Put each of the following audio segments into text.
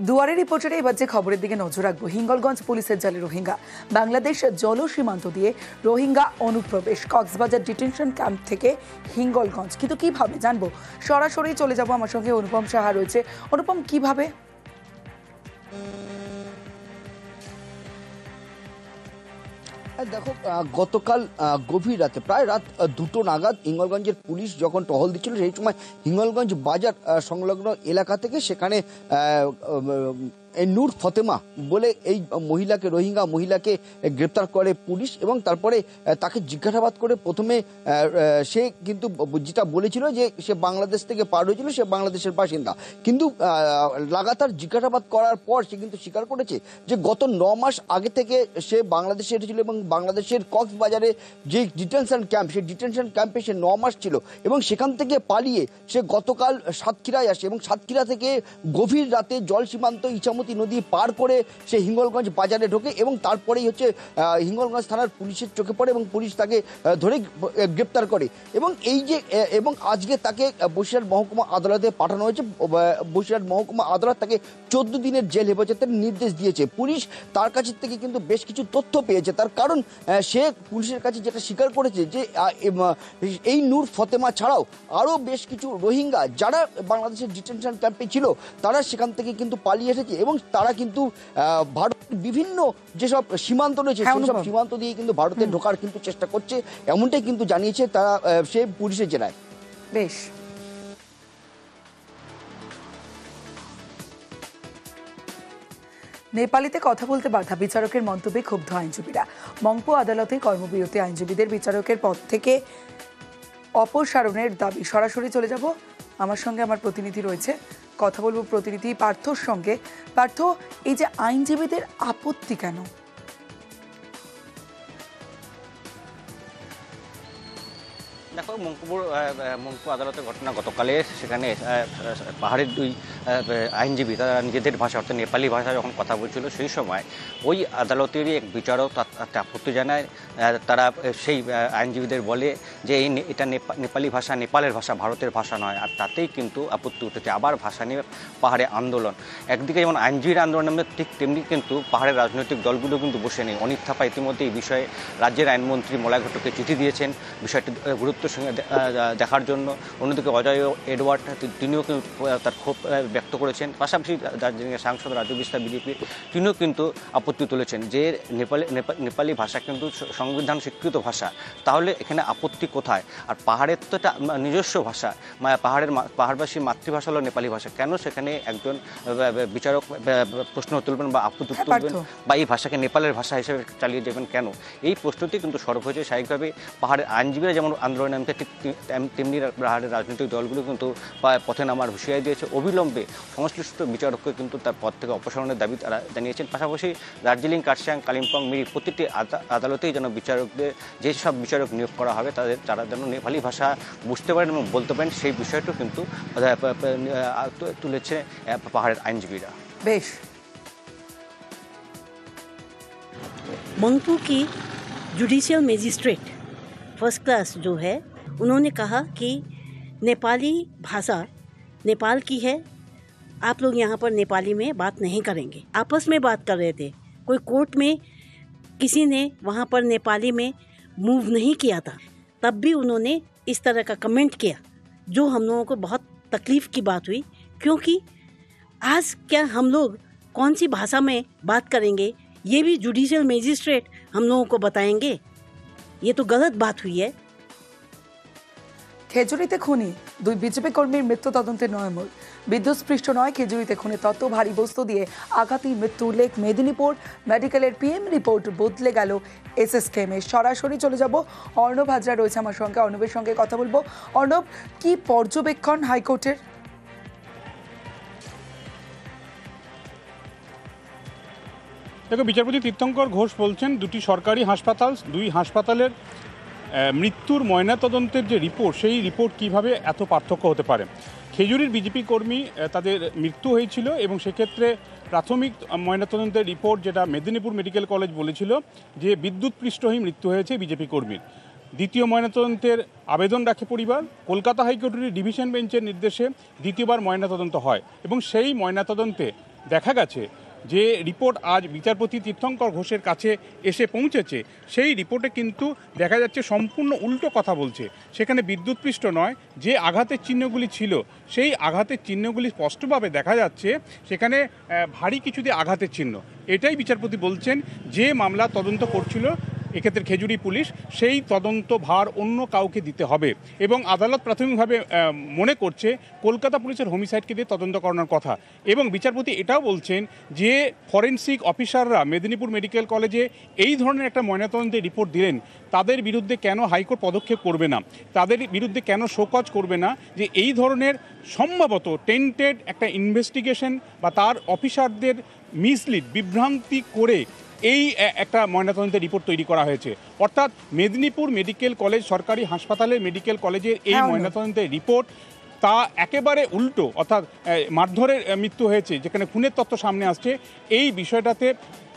দুয়ারে রিপোর্টারে এবার যে খবরের দিকে নজর রাখবো, হিঙ্গলগঞ্জ পুলিশের জালে রোহিঙ্গা, বাংলাদেশ জল সীমান্ত দিয়ে রোহিঙ্গা অনুপ্রবেশ, কক্সবাজার ডিটেনশন ক্যাম্প থেকে হিঙ্গলগঞ্জ। কিন্তু কিভাবে জানবো, সরাসরি চলে যাব, আমার সঙ্গে অনুপম সাহা রয়েছে। অনুপম, কিভাবে? দেখো, গতকাল গভীর রাতে প্রায় রাত 2টো নাগাদ হিঙ্গলগঞ্জের পুলিশ যখন টহল দিচ্ছিল, সেই সময় হিঙ্গলগঞ্জ বাজার সংলগ্ন এলাকা থেকে সেখানে নূর ফতেমা বলে এই মহিলাকে, রোহিঙ্গা মহিলাকে গ্রেপ্তার করে পুলিশ এবং তারপরে তাকে জিজ্ঞাসাবাদ করে প্রথমে সে কিন্তু যেটা বলেছিল যে সে বাংলাদেশ থেকে পার হয়েছিল, সে বাংলাদেশের বাসিন্দা। কিন্তু লাগাতার জিজ্ঞাসাবাদ করার পর সে কিন্তু স্বীকার করেছে যে গত 9 মাস আগে থেকে সে বাংলাদেশে এসেছিল এবং বাংলাদেশের কক্সবাজারে যে ডিটেনশন ক্যাম্প, সেই ডিটেনশন ক্যাম্পে সে 9 মাস ছিল এবং সেখান থেকে পালিয়ে সে গতকাল সাতক্ষীরায় আসে এবং সাতক্ষীরা থেকে গভীর রাতে জল সীমান্ত ইছামতি নদী পার করে সে হিঙ্গলগঞ্জ বাজারে ঢোকে এবং তারপরেই হিঙ্গলগঞ্জ থানার পুলিশের চোখে পড়ে এবং পুলিশ তাকে ধরে গ্রেপ্তার করে এবং আজকে তাকে বসিরহাট মহকুমা আদালতে পাঠানো হয়েছে। বসিরহাট মহকুমা আদালত তাকে 14 দিনের জেল হেফাজতের নির্দেশ দিয়েছে। পুলিশ তার কাছ থেকে কিন্তু বেশ কিছু তথ্য পেয়েছে, তার কারণ সে পুলিশের কাছে যেটা স্বীকার করেছে যে এই নূর ফতেমা ছাড়াও আরও বেশ কিছু রোহিঙ্গা যারা বাংলাদেশের ডিটেনশন ক্যাম্পে ছিল তারা সেখান থেকে কিন্তু পালিয়ে এসেছে এবং তারা কিন্তু ভারতের বিভিন্ন যেসব সীমান্ত রয়েছে সেসব সীমান্ত দিয়ে কিন্তু ভারতে ঢোকার কিন্তু চেষ্টা করছে, এমনটাই কিন্তু জানিয়েছে তারা সে পুলিশের জেলায়। বেশ, নেপালিতে কথা বলতে বাধা, বিচারকের মন্তব্যে ক্ষুব্ধ আইনজীবীরা। মংপো আদালতে কর্মবিরতি আইনজীবীদের বিচারকের পদ থেকে অপসারণের দাবি। সরাসরি চলে যাব, আমার সঙ্গে আমার প্রতিনিধি রয়েছে, কথা বলবো প্রতিনিধি পার্থর সঙ্গে। পার্থ, এই যে আইনজীবীদের আপত্তি কেন? দেখো, মংপো আদালতের ঘটনা গতকালে, সেখানে পাহাড়ের 2 আইনজীবী তারা নিজেদের ভাষা অর্থাৎ নেপালি ভাষায় যখন কথা বলছিল, সেই সময় ওই আদালতেরই এক বিচারক তাতে আপত্তি জানায়। তারা সেই আইনজীবীদের বলে যে এটা নেপালি ভাষা নেপালের ভাষা, ভারতের ভাষা নয়, আর তাতেই কিন্তু আপত্তি উঠেছে। আবার ভাষা নিয়ে পাহাড়ে আন্দোলন, একদিকে যেমন আইনজীবীর আন্দোলন নামে, ঠিক তেমনি কিন্তু পাহাড়ের রাজনৈতিক দলগুলো কিন্তু বসে নেই। অনিত থাপা ইতিমধ্যে এই বিষয়ে রাজ্যের আইনমন্ত্রী মলয় ঘটককে চিঠি দিয়েছেন বিষয়টি গুরুত্ব সঙ্গে দেখার জন্য। অন্যদিকে অজয় এডওয়ার্ড তিনিও কিন্তু তার ক্ষোভ ব্যক্ত করেছেন। পাশাপাশি দার্জিলিংয়ের সাংসদ রাজু বিস্তার বিজেপির, তিনিও কিন্তু আপত্তি তুলেছেন যে নেপালি ভাষা কিন্তু সংবিধান স্বীকৃত ভাষা, তাহলে এখানে আপত্তি কোথায়? আর পাহাড়ের তো এটা নিজস্ব ভাষা, পাহাড়বাসীর মাতৃভাষা হলো নেপালি ভাষা, কেন সেখানে একজন বিচারক প্রশ্ন তুলবেন বা আপত্তি তুলবেন বা এই ভাষাকে নেপালের ভাষা হিসেবে চালিয়ে যাবেন কেন? এই প্রশ্নটি কিন্তু সরব হয়েছে। স্বাভাবিকভাবে পাহাড়ের আইনজীবীরা যেমন আন্দোলনে নামতে, ঠিক তেমনি পাহাড়ের রাজনৈতিক দলগুলো কিন্তু পথে নামার হুঁশিয়ারি দিয়েছে। অবিলম্বে সংশ্লিষ্ট বিচারককে কিন্তু তার পদ থেকে অপসারণের দাবি তারা জানিয়েছেন। পাশাপাশি দার্জিলিং, কার্শিয়াং, কালিম্পং, মিরি প্রতিটি আদালতেই যেন বিচারকদের, যেসব বিচারক নিয়োগ করা হবে তারা যেন নেপালি ভাষা বুঝতে পারেন এবং বলতে পারেন, সেই বিষয়টিও কিন্তু তুলেছে পাহাড়ের আইনজীবীরা। বেশ, मंगपू की जुडिशियल मजिस्ट्रेट फर्स्ट क्लास जो है, उन्होंने कहा कि नेपाली भाषा नेपाल की है, आप लोग यहाँ पर नेपाली में बात नहीं करेंगे। आपस में बात कर रहे थे, कोई कोर्ट में किसी ने वहाँ पर नेपाली में मूव नहीं किया था, तब भी उन्होंने इस तरह का कमेंट किया, जो हम लोगों को बहुत तकलीफ़ की बात हुई। क्योंकि आज क्या हम लोग कौन सी भाषा में बात करेंगे, ये भी जुडिशियल मजिस्ट्रेट हम लोगों को बताएंगे? ये तो गलत बात हुई है। খেজুরিতে খুনি 2 বিজেপি কর্মীর মৃত্যু তদন্তে নয়মূল। বিদ্যুৎস্পৃষ্ট নয়, খেজুরিতে খুনে তত্ত্ব ভারী বস্তু দিয়ে আঘাতেই মৃত্যু উল্লেখ। মেদিনীপুর মেডিকেলের পিএম রিপোর্ট বদলে গেল এসএসকেএমে। সরাসরি চলে যাব, অর্ণব হাজরা রয়েছে আমার সঙ্গে, অর্ণবের সঙ্গে কথা বলবো। অর্ণব, কি পর্যবেক্ষণ হাইকোর্টের? দেখো, বিচারপতি তীর্থঙ্কর ঘোষ বলছেন 2টি সরকারি হাসপাতাল, 2 হাসপাতালের মৃত্যুর ময়নাতদন্তের যে রিপোর্ট, সেই রিপোর্ট কিভাবে এত পার্থক্য হতে পারে। খেজুরির বিজেপি কর্মী তাদের মৃত্যু হয়েছিল এবং সেক্ষেত্রে প্রাথমিক ময়নাতদন্তের রিপোর্ট, যেটা মেদিনীপুর মেডিকেল কলেজ বলেছিল যে বিদ্যুৎপৃষ্টহী মৃত্যু হয়েছে বিজেপি কর্মীর। দ্বিতীয় ময়নাতদন্তের আবেদন রাখে পরিবার। কলকাতা হাইকোর্টের ডিভিশন বেঞ্চের নির্দেশে দ্বিতীয়বার ময়নাতদন্ত হয় এবং সেই ময়নাতদন্তে দেখা গেছে যে রিপোর্ট আজ বিচারপতি তীর্থঙ্কর ঘোষের কাছে এসে পৌঁছেছে, সেই রিপোর্টে কিন্তু দেখা যাচ্ছে সম্পূর্ণ উল্টো কথা বলছে। সেখানে বিদ্যুৎপৃষ্ট নয়, যে আঘাতের চিহ্নগুলি ছিল সেই আঘাতের চিহ্নগুলি স্পষ্টভাবে দেখা যাচ্ছে সেখানে ভারী কিছু দিয়ে আঘাতের চিহ্ন। এটাই বিচারপতি বলছেন যে মামলা তদন্ত করছিল এক্ষেত্রে খেজুরি পুলিশ, সেই তদন্ত ভার অন্য কাউকে দিতে হবে এবং আদালত প্রাথমিকভাবে মনে করছে কলকাতা পুলিশের হোমিসাইডকে দিয়ে তদন্ত করানোর কথা। এবং বিচারপতি এটাও বলছেন যে ফরেনসিক অফিসাররা মেদিনীপুর মেডিকেল কলেজে এই ধরনের একটা ময়নাতদন্তের রিপোর্ট দিলেন, তাদের বিরুদ্ধে কেন হাইকোর্ট পদক্ষেপ করবে না, তাদের বিরুদ্ধে কেন শোকজ করবে না, যে এই ধরনের সম্ভবত টেন্টেড একটা ইনভেস্টিগেশন বা তার অফিসারদের মিসলিড বিভ্রান্তি করে এই একটা ময়নাতদন্তের রিপোর্ট তৈরি করা হয়েছে। অর্থাৎ মেদিনীপুর মেডিকেল কলেজ সরকারি হাসপাতালের মেডিকেল কলেজের এই ময়নাতদন্তের রিপোর্ট তা একেবারে উল্টো, অর্থাৎ মারধরের মৃত্যু হয়েছে যেখানে খুনের তথ্য সামনে আসছে। এই বিষয়টাতে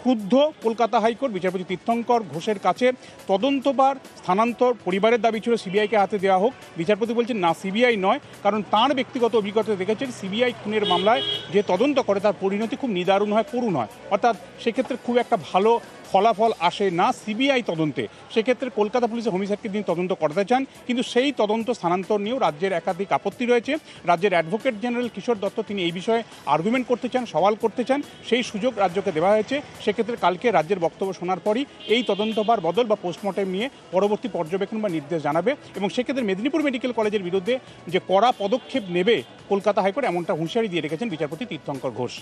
ক্ষুব্ধ কলকাতা হাইকোর্ট বিচারপতি তীর্থঙ্কর ঘোষের কাছে তদন্তভার স্থানান্তর পরিবারের দাবি ছিল সিবিআইকে হাতে দেওয়া হোক। বিচারপতি বলছেন না, সিবিআই নয়, কারণ তাঁর ব্যক্তিগত অভিজ্ঞতা দেখেছেন সিবিআই খুনের মামলায় যে তদন্ত করে তার পরিণতি খুব নিদারুণ হয়, করুণ হয়। অর্থাৎ সেক্ষেত্রে খুব একটা ভালো ফলাফল আসে না সিবিআই তদন্তে। সেক্ষেত্রে কলকাতা পুলিশের হোমিসাইডকে তিনি তদন্ত করতে চান, কিন্তু সেই তদন্ত স্থানান্তর নিয়েও রাজ্যের একাধিক আপত্তি রয়েছে। রাজ্যের অ্যাডভোকেট জেনারেল কিশোর দত্ত তিনি এই বিষয়ে আর্গুমেন্ট করতে চান, সওয়াল করতে চান, সেই সুযোগ রাজ্যকে দেওয়া হয়েছে। সেক্ষেত্রে কালকে রাজ্যের বক্তব্য শোনার পরই এই তদন্তভার বদল বা পোস্টমর্টেম নিয়ে পরবর্তী পর্যবেক্ষণ বা নির্দেশ জানাবে এবং সেক্ষেত্রে মেদিনীপুর মেডিকেল কলেজের বিরুদ্ধে যে কড়া পদক্ষেপ নেবে কলকাতা হাইকোর্ট এমনটা হুঁশিয়ারি দিয়ে রেখেছেন বিচারপতি তীর্থঙ্কর ঘোষ।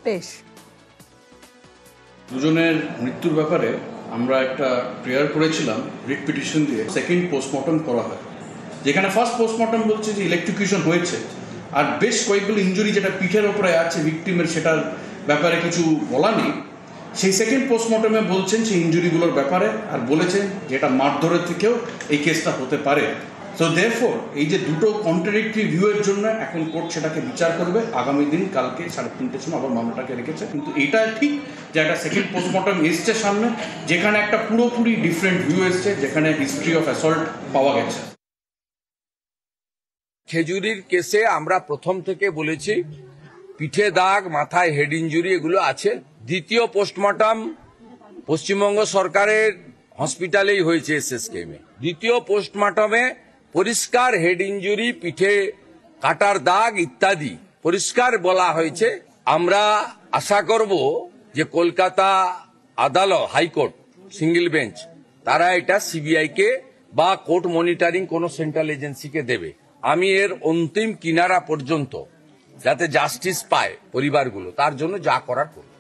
বেশ, দুজনের মৃত্যুর ব্যাপারে আমরা একটা প্রেয়ার করেছিলাম, রিট পিটিশন দিয়ে সেকেন্ড পোস্টমর্টম করা হয়, যেখানে ফার্স্ট পোস্টমর্টম বলছে যে ইলেকট্রিকিউশন হয়েছে আর বেশ কয়েকগুলো ইনজুরি যেটা পিঠের ওপরে আছে ভিকটিমের, সেটার ব্যাপারে কিছু বলা নেই। সেই সেকেন্ড পোস্টমর্টমে বলছেন সেই ইনজুরিগুলোর ব্যাপারে আর বলেছেন যে এটা মারধরের থেকেও এই কেসটা হতে পারে। সো দেয়ারফর এই যে দুটো কন্ট্রাডিক্টরি ভিউয়ের জন্য এখন কোর্ট সেটাকে বিচার করবে। আগামী দিন কালকে 3:30টার সময় আবার মামলাটাকে রেখেছে, কিন্তু এটা ঠিক যে একটা সেকেন্ড পোস্টমর্টম এসছে সামনে, যেখানে একটা পুরোপুরি ডিফারেন্ট ভিউ এসছে, যেখানে হিস্ট্রি অফ অ্যাসল্ট পাওয়া গেছে। খেজুরির কেসে আমরা প্রথম থেকে বলেছি পিঠে দাগ, মাথায় হেড ইঞ্জুরি এগুলো আছে। দ্বিতীয় পোস্টমর্টম পশ্চিমবঙ্গ সরকারের হসপিটালেই হয়েছে এসএসকেএমে। দ্বিতীয় পোস্টমর্টমে পরিষ্কার হেড ইঞ্জুরি, পিঠে কাটার দাগ ইত্যাদি পরিষ্কার বলা হয়েছে। আমরা আশা করব যে কলকাতা আদালত, হাইকোর্ট, সিঙ্গেল বেঞ্চ তারা এটা সিবিআইকে বা কোর্ট মনিটরিং কোন সেন্ট্রাল এজেন্সিকে দেবে। আমি এর অন্তিম কিনারা পর্যন্ত যাতে জাস্টিস পায় পরিবারগুলো, তার জন্য যা করার করব।